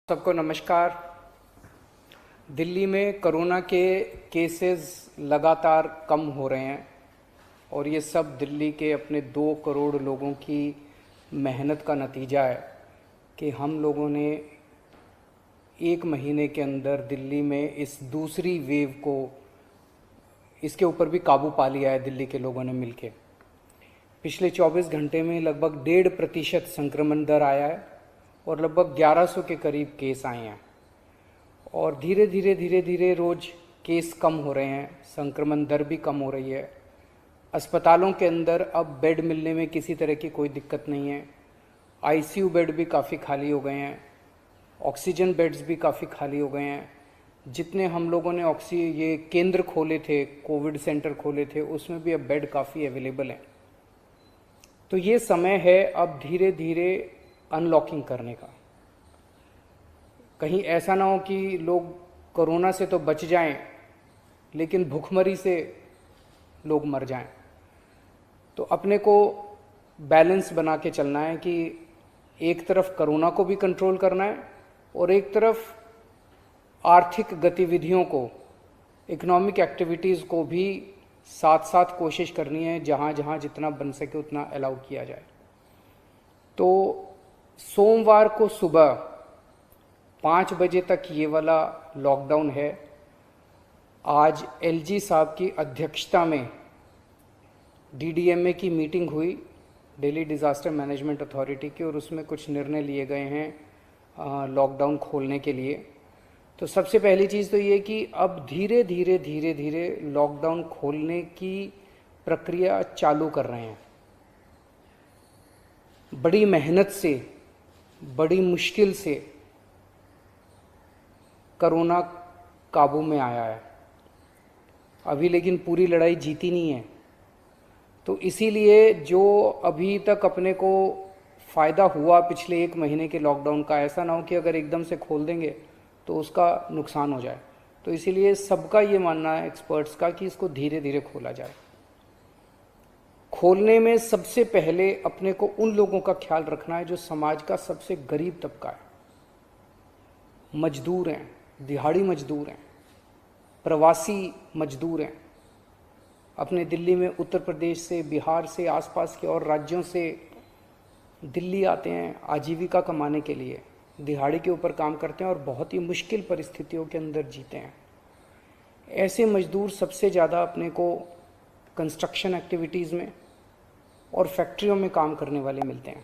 सबको नमस्कार। दिल्ली में कोरोना के केसेस लगातार कम हो रहे हैं और ये सब दिल्ली के अपने 2 करोड़ लोगों की मेहनत का नतीजा है कि हम लोगों ने 1 महीने के अंदर दिल्ली में इस दूसरी वेव को इसके ऊपर भी काबू पा लिया है। दिल्ली के लोगों ने मिलके पिछले 24 घंटे में लगभग 1.5% संक्रमण दर आया है और लगभग 1100 के करीब केस आए हैं और धीरे धीरे रोज़ केस कम हो रहे हैं, संक्रमण दर भी कम हो रही है। अस्पतालों के अंदर अब बेड मिलने में किसी तरह की कोई दिक्कत नहीं है। आईसीयू बेड भी काफ़ी खाली हो गए हैं, ऑक्सीजन बेड्स भी काफ़ी खाली हो गए हैं। जितने हम लोगों ने ये केंद्र खोले थे, कोविड सेंटर खोले थे, उसमें भी अब बेड काफ़ी अवेलेबल हैं। तो ये समय है अब धीरे धीरे अनलॉकिंग करने का। कहीं ऐसा ना हो कि लोग कोरोना से तो बच जाएं लेकिन भूखमरी से लोग मर जाएं। तो अपने को बैलेंस बना के चलना है कि एक तरफ कोरोना को भी कंट्रोल करना है और एक तरफ आर्थिक गतिविधियों को, इकोनॉमिक एक्टिविटीज़ को भी साथ साथ कोशिश करनी है, जहाँ जहाँ जितना बन सके उतना अलाउ किया जाए। तो सोमवार को सुबह 5 बजे तक ये वाला लॉकडाउन है। आज एलजी साहब की अध्यक्षता में डीडीएमए की मीटिंग हुई, दिल्ली डिज़ास्टर मैनेजमेंट अथॉरिटी की, और उसमें कुछ निर्णय लिए गए हैं लॉकडाउन खोलने के लिए। तो सबसे पहली चीज़ तो ये कि अब धीरे धीरे लॉकडाउन खोलने की प्रक्रिया चालू कर रहे हैं। बड़ी मेहनत से, बड़ी मुश्किल से कोरोना काबू में आया है अभी, लेकिन पूरी लड़ाई जीती नहीं है। तो इसीलिए जो अभी तक अपने को फ़ायदा हुआ पिछले 1 महीने के लॉकडाउन का, ऐसा ना हो कि अगर एकदम से खोल देंगे तो उसका नुकसान हो जाए। तो इसीलिए सबका ये मानना है, एक्सपर्ट्स का, कि इसको धीरे धीरे खोला जाए। खोलने में सबसे पहले अपने को उन लोगों का ख्याल रखना है जो समाज का सबसे गरीब तबका है। मजदूर हैं, दिहाड़ी मजदूर हैं, प्रवासी मजदूर हैं। अपने दिल्ली में उत्तर प्रदेश से, बिहार से, आसपास के और राज्यों से दिल्ली आते हैं आजीविका कमाने के लिए, दिहाड़ी के ऊपर काम करते हैं और बहुत ही मुश्किल परिस्थितियों के अंदर जीते हैं। ऐसे मजदूर सबसे ज़्यादा अपने को कंस्ट्रक्शन एक्टिविटीज़ में और फैक्ट्रियों में काम करने वाले मिलते हैं।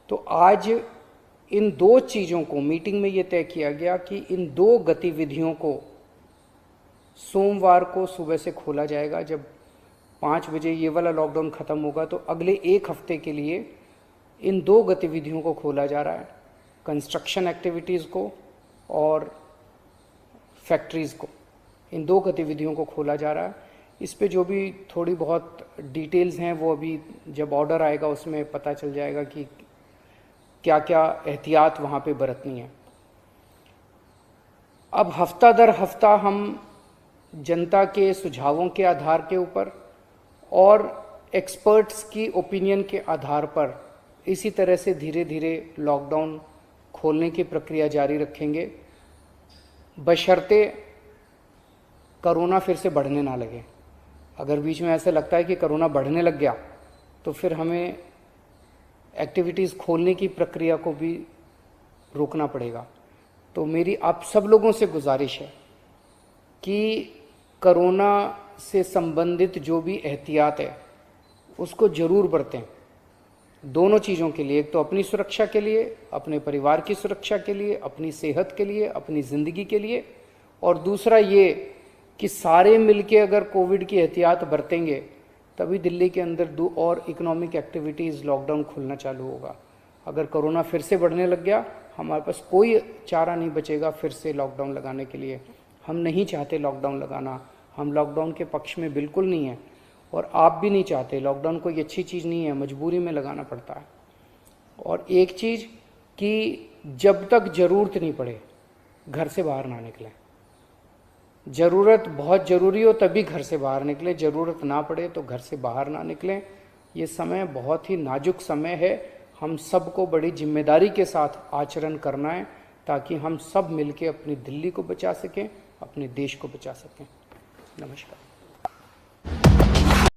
तो आज इन 2 चीज़ों को मीटिंग में ये तय किया गया कि इन 2 गतिविधियों को सोमवार को सुबह से खोला जाएगा। जब 5 बजे ये वाला लॉकडाउन ख़त्म होगा तो अगले 1 हफ्ते के लिए इन 2 गतिविधियों को खोला जा रहा है, कंस्ट्रक्शन एक्टिविटीज़ को और फैक्ट्रीज़ को। इन 2 गतिविधियों को खोला जा रहा है। इस पे जो भी थोड़ी बहुत डिटेल्स हैं वो अभी जब ऑर्डर आएगा उसमें पता चल जाएगा कि क्या क्या एहतियात वहाँ पे बरतनी है। अब हफ्ता दर हफ्ता हम जनता के सुझावों के आधार के ऊपर और एक्सपर्ट्स की ओपिनियन के आधार पर इसी तरह से धीरे धीरे लॉकडाउन खोलने की प्रक्रिया जारी रखेंगे, बशर्ते कोरोना फिर से बढ़ने ना लगे। अगर बीच में ऐसा लगता है कि कोरोना बढ़ने लग गया तो फिर हमें एक्टिविटीज़ खोलने की प्रक्रिया को भी रोकना पड़ेगा। तो मेरी आप सब लोगों से गुजारिश है कि कोरोना से संबंधित जो भी एहतियात है उसको ज़रूर बरतें, दोनों चीज़ों के लिए। एक तो अपनी सुरक्षा के लिए, अपने परिवार की सुरक्षा के लिए, अपनी सेहत के लिए, अपनी ज़िंदगी के लिए, और दूसरा ये कि सारे मिलके अगर कोविड की एहतियात बरतेंगे तभी दिल्ली के अंदर 2 और इकोनॉमिक एक्टिविटीज़ लॉकडाउन खुलना चालू होगा। अगर कोरोना फिर से बढ़ने लग गया, हमारे पास कोई चारा नहीं बचेगा फिर से लॉकडाउन लगाने के लिए। हम नहीं चाहते लॉकडाउन लगाना, हम लॉकडाउन के पक्ष में बिल्कुल नहीं है और आप भी नहीं चाहते। लॉकडाउन कोई अच्छी चीज़ नहीं है, मजबूरी में लगाना पड़ता है। और एक चीज़ कि जब तक ज़रूरत नहीं पड़े घर से बाहर ना निकलें। ज़रूरत बहुत ज़रूरी हो तभी घर से बाहर निकलें, ज़रूरत ना पड़े तो घर से बाहर ना निकलें। ये समय बहुत ही नाजुक समय है, हम सबको बड़ी जिम्मेदारी के साथ आचरण करना है ताकि हम सब मिलके अपनी दिल्ली को बचा सकें, अपने देश को बचा सकें। नमस्कार।